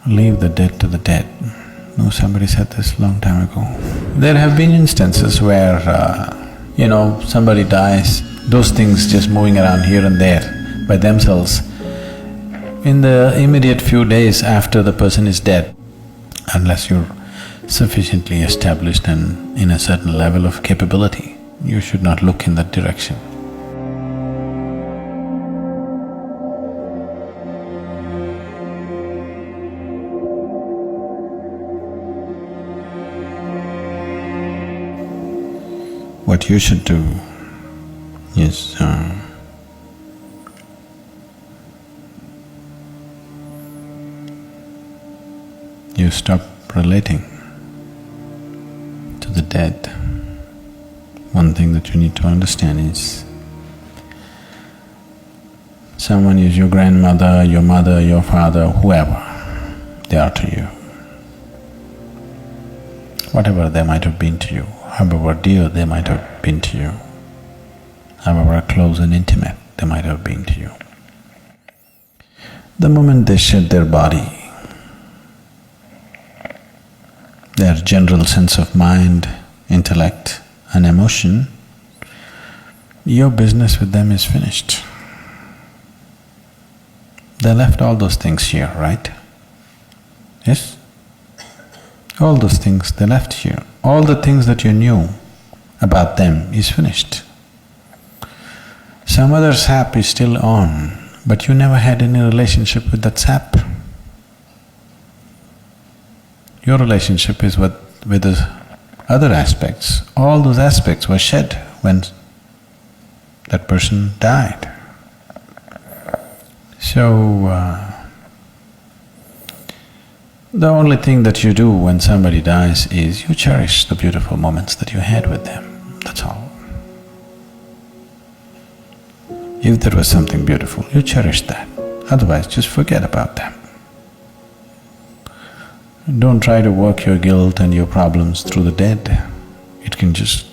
Leave the dead to the dead. No, somebody said this long time ago. There have been instances where, somebody dies, those things just moving around here and there by themselves. In the immediate few days after the person is dead, unless you're sufficiently established and in a certain level of capability, you should not look in that direction. What you should do is, you stop relating to the dead. One thing that you need to understand is, someone is your grandmother, your mother, your father, whoever they are to you. Whatever they might have been to you, however dear they might have been to you, however close and intimate they might have been to you. The moment they shed their body, their general sense of mind, intellect and emotion, your business with them is finished. They left all those things here, right? Yes? All those things they left here. All the things that you knew about them is finished. Some other sap is still on, but you never had any relationship with that sap. Your relationship is with the other aspects. All those aspects were shed when that person died. So, the only thing that you do when somebody dies is you cherish the beautiful moments that you had with them, that's all. If there was something beautiful, you cherish that, otherwise just forget about them. Don't try to work your guilt and your problems through the dead. It can just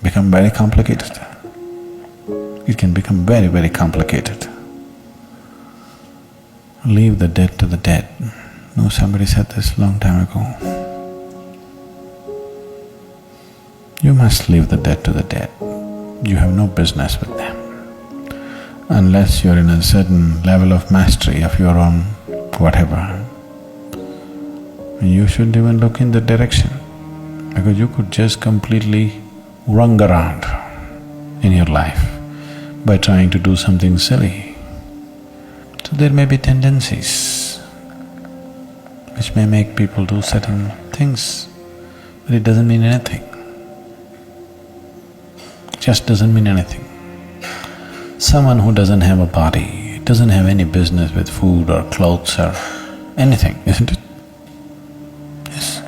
become very complicated. It can become very, very complicated. Leave the dead to the dead. No, somebody said this long time ago. You must leave the dead to the dead. You have no business with them. Unless you're in a certain level of mastery of your own whatever, you shouldn't even look in the direction, because you could just completely run around in your life by trying to do something silly. So there may be tendencies which may make people do certain things, but it doesn't mean anything. It just doesn't mean anything. Someone who doesn't have a body doesn't have any business with food or clothes or anything, isn't it? Yes.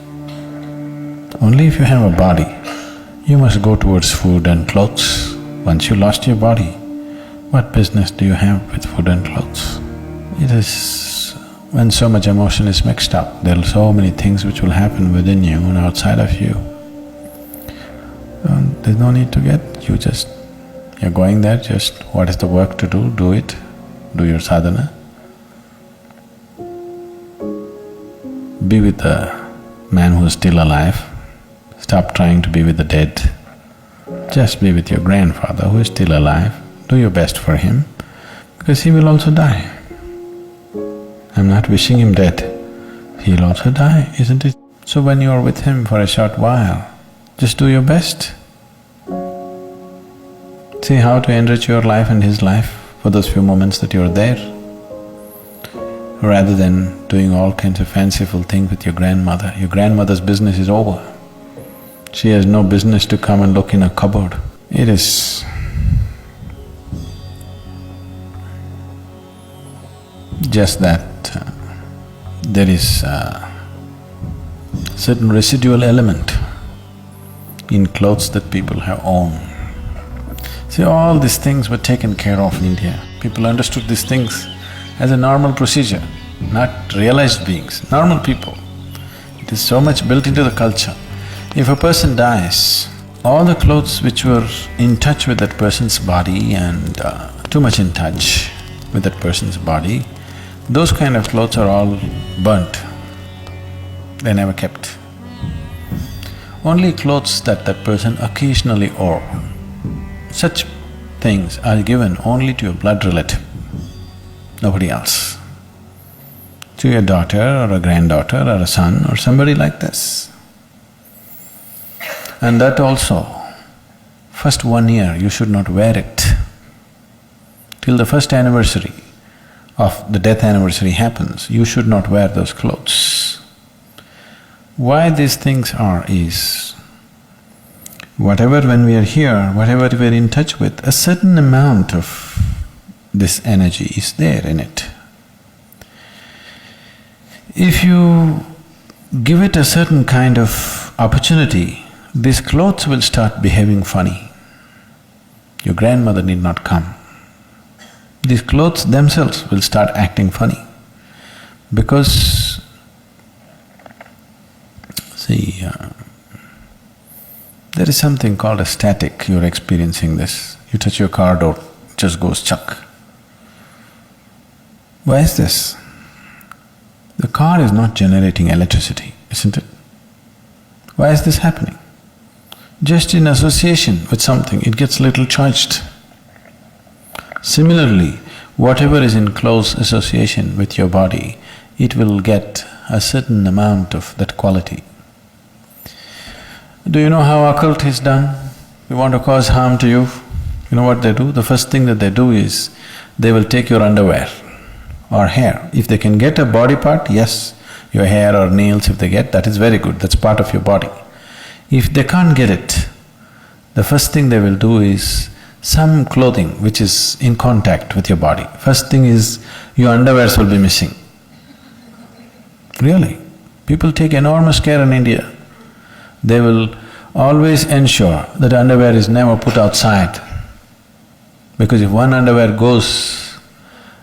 Only if you have a body, you must go towards food and clothes. Once you lost your body, what business do you have with food and clothes? It is… when so much emotion is mixed up, there are so many things which will happen within you and outside of you. There's no need to get… you're going there, just what is the work to do it, do your sadhana. Be with the man who is still alive, stop trying to be with the dead. Just be with your grandfather who is still alive, do your best for him, because he will also die. I'm not wishing him dead, he'll also die, isn't it? So when you're with him for a short while, just do your best. See how to enrich your life and his life for those few moments that you're there, rather than doing all kinds of fanciful things with your grandmother. Your grandmother's business is over. She has no business to come and look in a cupboard. It is just that there is a certain residual element in clothes that people have owned. See, all these things were taken care of in India. People understood these things as a normal procedure, not realized beings, normal people. It is so much built into the culture. If a person dies, all the clothes which were in touch with that person's body and too much in touch with that person's body, those kind of clothes are all burnt They never kept. Only clothes that that person occasionally wore, such things are given only to your blood relative, nobody else. To your daughter or a granddaughter or a son or somebody like this. And that also, first 1 year you should not wear it. Till the first anniversary of the death anniversary happens, you should not wear those clothes. Why these things are is, whatever when we are here, whatever we are in touch with, a certain amount of this energy is there in it. If you give it a certain kind of opportunity, these clothes will start behaving funny. Your grandmother need not come. These clothes themselves will start acting funny because, see, there is something called a static, you're experiencing this. You touch your car door, it just goes chuck. Why is this? The car is not generating electricity, isn't it? Why is this happening? Just in association with something, it gets little charged. Similarly, whatever is in close association with your body, it will get a certain amount of that quality. Do you know how occult is done? You want to cause harm to you, you know what they do? The first thing that they do is, they will take your underwear or hair. If they can get a body part, yes, your hair or nails if they get, that is very good, that's part of your body. If they can't get it, the first thing they will do is some clothing which is in contact with your body. First thing is, your underwears will be missing. Really, people take enormous care in India. They will always ensure that underwear is never put outside. Because if one underwear goes,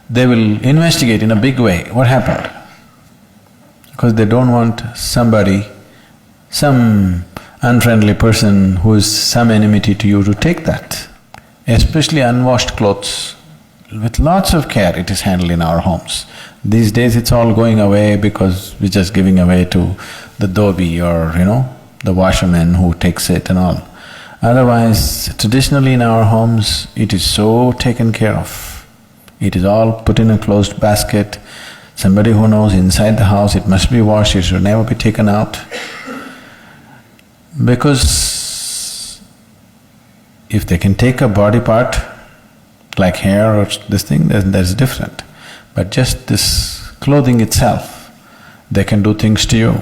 they will investigate in a big way, what happened? Because they don't want somebody, some unfriendly person who is some enmity to you to take that. Especially unwashed clothes, with lots of care it is handled in our homes. These days it's all going away because we're just giving away to the dhobi or, the washerman who takes it and all. Otherwise, traditionally in our homes, it is so taken care of. It is all put in a closed basket. Somebody who knows inside the house it must be washed, it should never be taken out. Because if they can take a body part, like hair or this thing, then that's different. But just this clothing itself, they can do things to you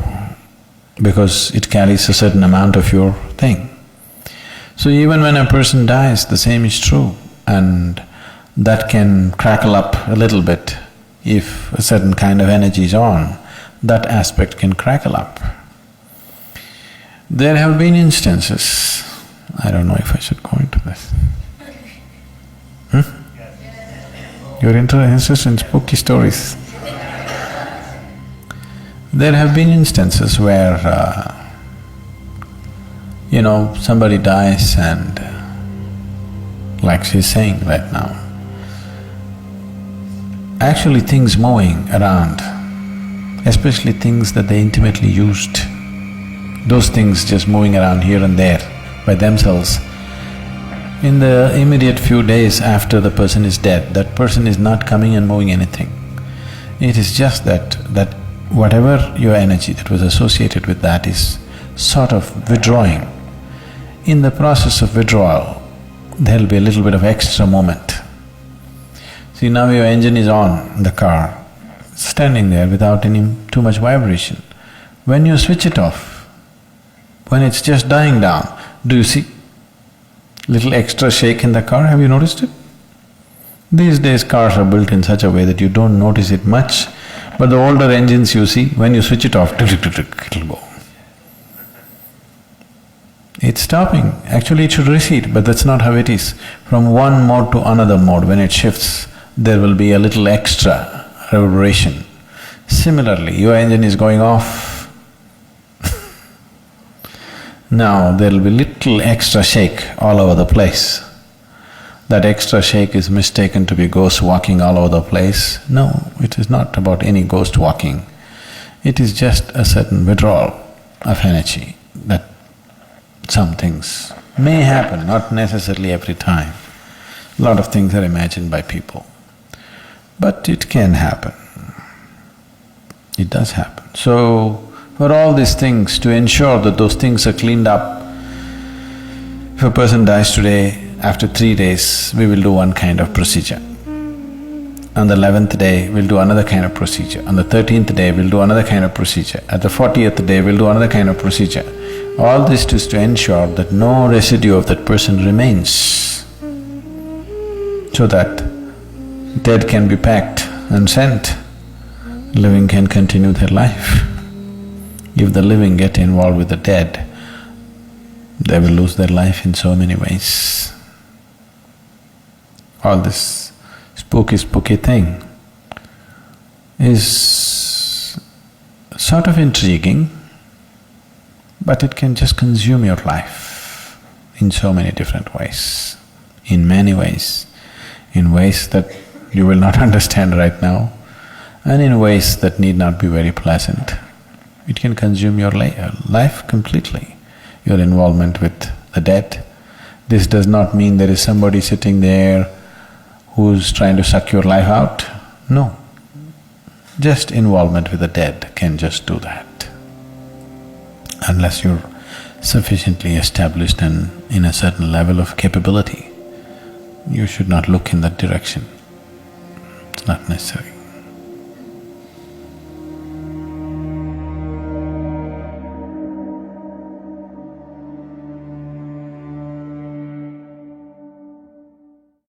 because it carries a certain amount of your thing. So even when a person dies, the same is true, and that can crackle up a little bit. If a certain kind of energy is on, that aspect can crackle up. There have been instances, I don't know if I should go into this. You're interested in spooky stories. There have been instances where, somebody dies and, like she's saying right now, actually things moving around, especially things that they intimately used, those things just moving around here and there by themselves. In the immediate few days after the person is dead, that person is not coming and moving anything. It is just that whatever your energy that was associated with that is sort of withdrawing. In the process of withdrawal, there'll be a little bit of extra moment. See, now your engine is on, the car, standing there without any too much vibration. When you switch it off, when it's just dying down, do you see little extra shake in the car? Have you noticed it? These days cars are built in such a way that you don't notice it much, but the older engines you see, when you switch it off, it'll go. It's stopping. Actually it should recede, but that's not how it is. From one mode to another mode, when it shifts, there will be a little extra reverberation. Similarly, your engine is going off. Now there'll be little extra shake all over the place. That extra shake is mistaken to be ghosts walking all over the place. No, it is not about any ghost walking. It is just a certain withdrawal of energy that some things may happen, not necessarily every time. A lot of things are imagined by people, but it can happen. It does happen. So, for all these things, to ensure that those things are cleaned up, if a person dies today, after 3 days, we will do one kind of procedure. On the 11th day, we'll do another kind of procedure. On the 13th day, we'll do another kind of procedure. At the 40th day, we'll do another kind of procedure. All this is to ensure that no residue of that person remains, so that dead can be packed and sent, living can continue their life. If the living get involved with the dead, they will lose their life in so many ways. All this spooky thing is sort of intriguing, but it can just consume your life in so many different ways, in many ways, in ways that you will not understand right now, and in ways that need not be very pleasant. It can consume your life completely, your involvement with the dead. This does not mean there is somebody sitting there who's trying to suck your life out. No. Just involvement with the dead can just do that. Unless you're sufficiently established and in a certain level of capability, you should not look in that direction. It's not necessary.